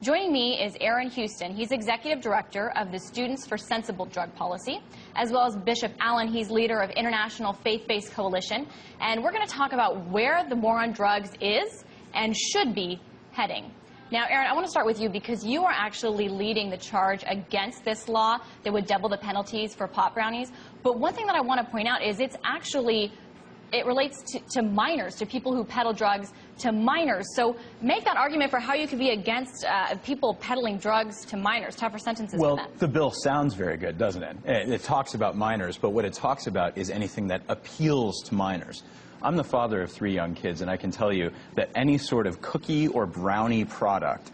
Joining me is Aaron Huston. He's Executive Director of the Students for Sensible Drug Policy, as well as Bishop Allen. He's leader of International Faith-Based Coalition. And we're going to talk about where the war on drugs is and should be heading. Now, Aaron, I want to start with you because you are actually leading the charge against this law that would double the penalties for pot brownies. But one thing that I want to point out is it relates to minors, to people who peddle drugs to minors. So make that argument for how you could be against people peddling drugs to minors, tougher sentences for them. Well, the bill sounds very good, doesn't it? It talks about minors, but what it talks about is anything that appeals to minors. I'm the father of 3 young kids, and I can tell you that any sort of cookie or brownie product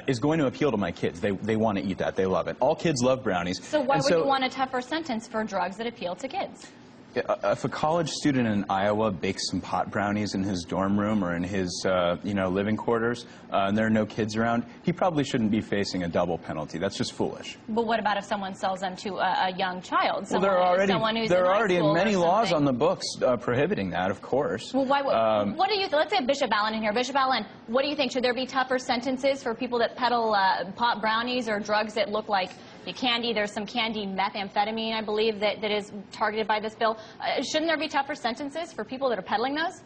is going to appeal to my kids. They want to eat that. They love it. All kids love brownies. So why would you want a tougher sentence for drugs that appeal to kids? If a college student in Iowa bakes some pot brownies in his dorm room or in his living quarters, and there are no kids around, he probably shouldn't be facing a double penalty. That's just foolish. But what about if someone sells them to a young child? Well, there are already many laws on the books prohibiting that, of course. Well, what do you? Let's say Bishop Allen in here. Bishop Allen, what do you think? Should there be tougher sentences for people that peddle pot brownies or drugs that look like the candy? There's some candy methamphetamine, I believe, that is targeted by this bill. Shouldn't there be tougher sentences for people that are peddling those?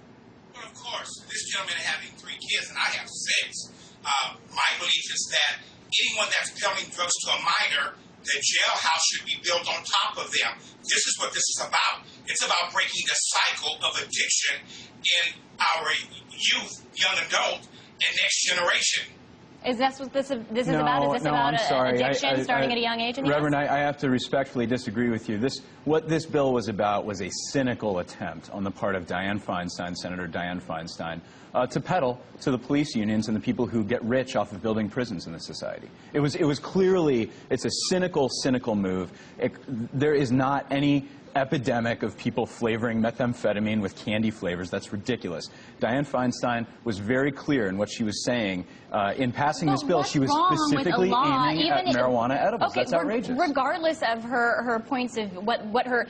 Well, of course. This gentleman having 3 kids, and I have 6. My belief is that anyone that's peddling drugs to a minor, the jailhouse should be built on top of them. This is what this is about. It's about breaking the cycle of addiction in our youth, young adult, and next generation. Is that what this is about? Is this about addiction starting at a young age? Reverend, I have to respectfully disagree with you. What this bill was about was a cynical attempt on the part of Senator Dianne Feinstein, to peddle to the police unions and the people who get rich off of building prisons in this society. It was clearly, it's a cynical move. There is not any epidemic of people flavoring methamphetamine with candy flavors. That's ridiculous. Dianne Feinstein was very clear in what she was saying. In passing this bill, she was specifically aiming at marijuana edibles. Okay, that's outrageous. Regardless of her points of what her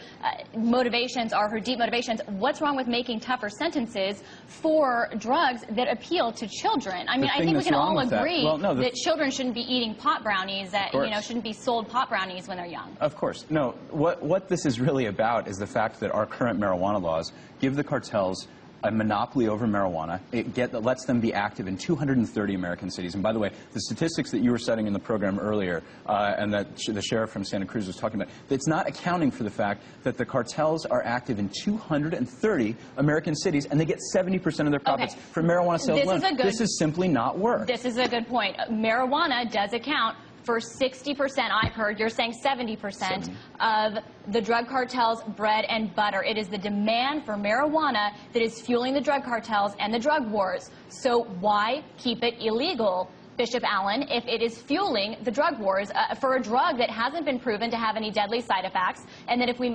motivations are, her deep motivations, what's wrong with making tougher sentences for drugs that appeal to children? I mean, I think we can all agree that children shouldn't be eating pot brownies, that shouldn't be sold pot brownies when they're young. Of course. No, what this is really about is the fact that our current marijuana laws give the cartels a monopoly over marijuana. It lets them be active in 230 American cities. And by the way, the statistics that you were citing in the program earlier, and that the sheriff from Santa Cruz was talking about, it's not accounting for the fact that the cartels are active in 230 American cities, and they get 70% of their profits from marijuana sales alone. This is simply not work. This is a good point. Marijuana does account for 60%, I've heard, you're saying 70% of the drug cartels' bread and butter. It is the demand for marijuana that is fueling the drug cartels and the drug wars. So why keep it illegal, Bishop Allen, if it is fueling the drug wars for a drug that hasn't been proven to have any deadly side effects, and that if we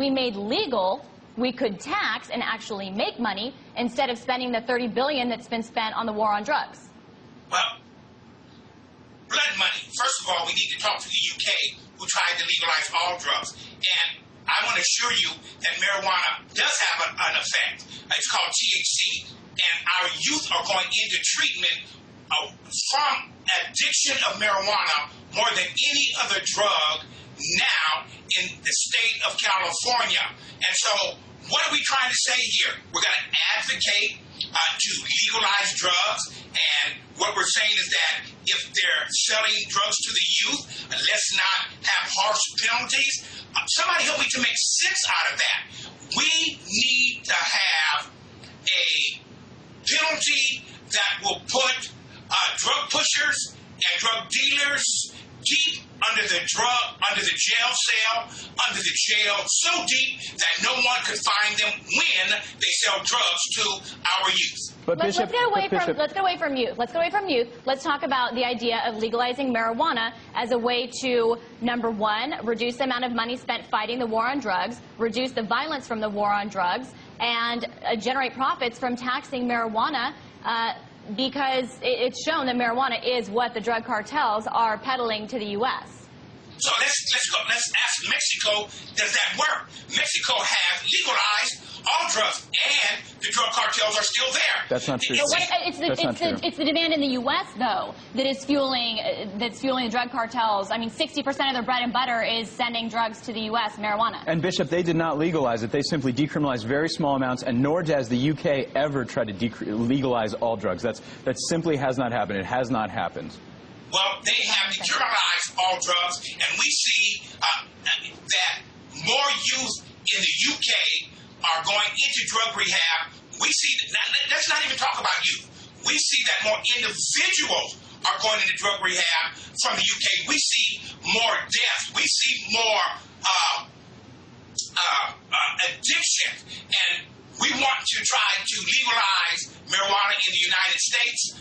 made legal, we could tax and actually make money instead of spending the $30 billion that's been spent on the war on drugs? Well, blood money. First of all, we need to talk to the UK, who tried to legalize all drugs. And I want to assure you that marijuana does have an effect. It's called THC. And our youth are going into treatment from addiction of marijuana more than any other drug now in the state of California. And so what are we trying to say here? We're going to advocate to legalize drugs, and what we're saying is that if they're selling drugs to the youth, let's not have harsh penalties. Somebody help me to make sense out of that. We need to have a penalty that will put drug pushers and drug dealers deep under the jail cell, under the jail so deep that no one could find them when they sell drugs to our youth. But let's get away from youth. Let's talk about the idea of legalizing marijuana as a way to, number one, reduce the amount of money spent fighting the war on drugs, reduce the violence from the war on drugs, and generate profits from taxing marijuana. Because it's shown that marijuana is what the drug cartels are peddling to the U.S. So let's ask Mexico, does that work? Mexico has legalized all drugs, and the drug cartels are still there. That's not true. It's the demand in the U.S. though that is fueling the drug cartels. I mean, 60% of their bread and butter is sending drugs to the U.S. marijuana. And Bishop, they did not legalize it. They simply decriminalized very small amounts, and nor has the UK ever tried to legalize all drugs. That simply has not happened. It has not happened. Well, they have decriminalized all drugs, and we see that more youth in the UK are going into drug rehab. We see let's not even talk about youth. We see that more individuals are going into drug rehab from the UK. We see more deaths. We see more addiction, and we want to try to legalize marijuana in the United States.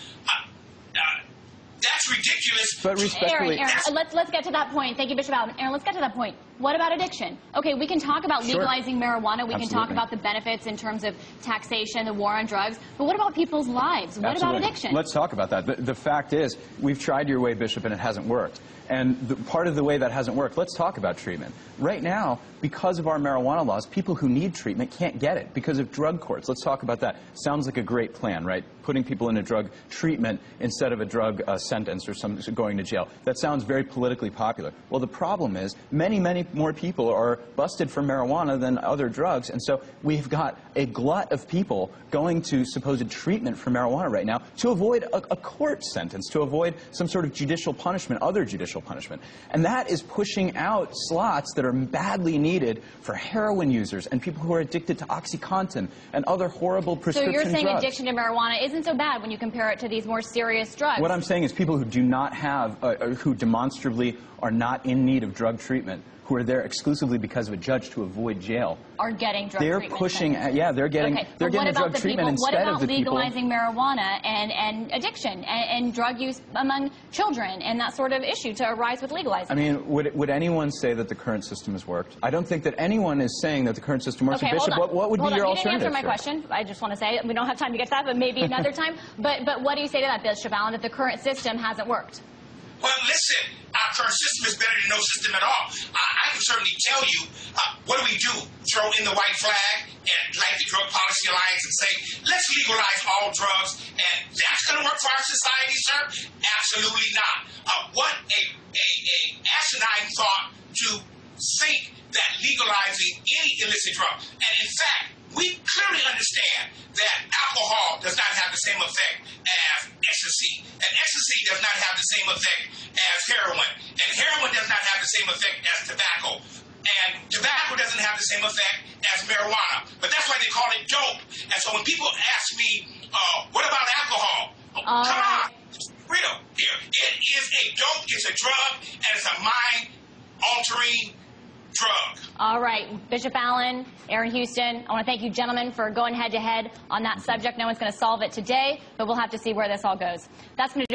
That's ridiculous. But respectfully, Aaron, let's get to that point. Thank you, Bishop Allen. Aaron, let's get to that point. What about addiction? Okay, we can talk about legalizing marijuana. We can talk about the benefits in terms of taxation, the war on drugs. But what about people's lives? What about addiction? Let's talk about that. The fact is, we've tried your way, Bishop, and it hasn't worked. And part of the way that hasn't worked, let's talk about treatment. Right now, because of our marijuana laws, people who need treatment can't get it because of drug courts. Let's talk about that. Sounds like a great plan, right? Putting people in a drug treatment instead of a drug sentence or going to jail. That sounds very politically popular. Well, the problem is many, many more people are busted for marijuana than other drugs, and so we've got a glut of people going to supposed treatment for marijuana right now to avoid a court sentence, to avoid some sort of judicial punishment, other judicial punishment. And that is pushing out slots that are badly needed for heroin users and people who are addicted to OxyContin and other horrible prescription drugs. So you're saying addiction to marijuana isn't so bad when you compare it to these more serious drugs? What I'm saying is people who do not have, who demonstrably are not in need of drug treatment, who are there exclusively because of a judge to avoid jail, are getting drug treatment. They're pushing, they're getting drug treatment instead of the people. What about legalizing marijuana and addiction and drug use among children and that sort of issue to arise with legalizing? I mean, would anyone say that the current system has worked? I don't think that anyone is saying that the current system works. Okay, Bishop, what would be your alternative? You didn't answer my question. I just want to say we don't have time to get to that, but maybe another time. But what do you say to that, Bishop Allen, that the current system hasn't worked? Well, listen, our current system is better than no system at all. I can certainly tell you, what do? Throw in the white flag and like the Drug Policy Alliance and say, let's legalize all drugs, and that's going to work for our society, sir? Absolutely not. What a asinine thought to think that legalizing any illicit drug. And in fact, we clearly understand that alcohol does not have the same effect as ecstasy, and ecstasy does not have the same effect as heroin, and heroin does not have the same effect as tobacco, and tobacco doesn't have the same effect as marijuana. But that's why they call it dope. And so when people ask me, what about alcohol? Come on, it's real here. It is a dope, it's a drug, and it's a mind-altering drug. All right, Bishop Allen, Aaron Huston, I want to thank you gentlemen for going head-to-head on that subject. No one's going to solve it today, but we'll have to see where this all goes. That's going to do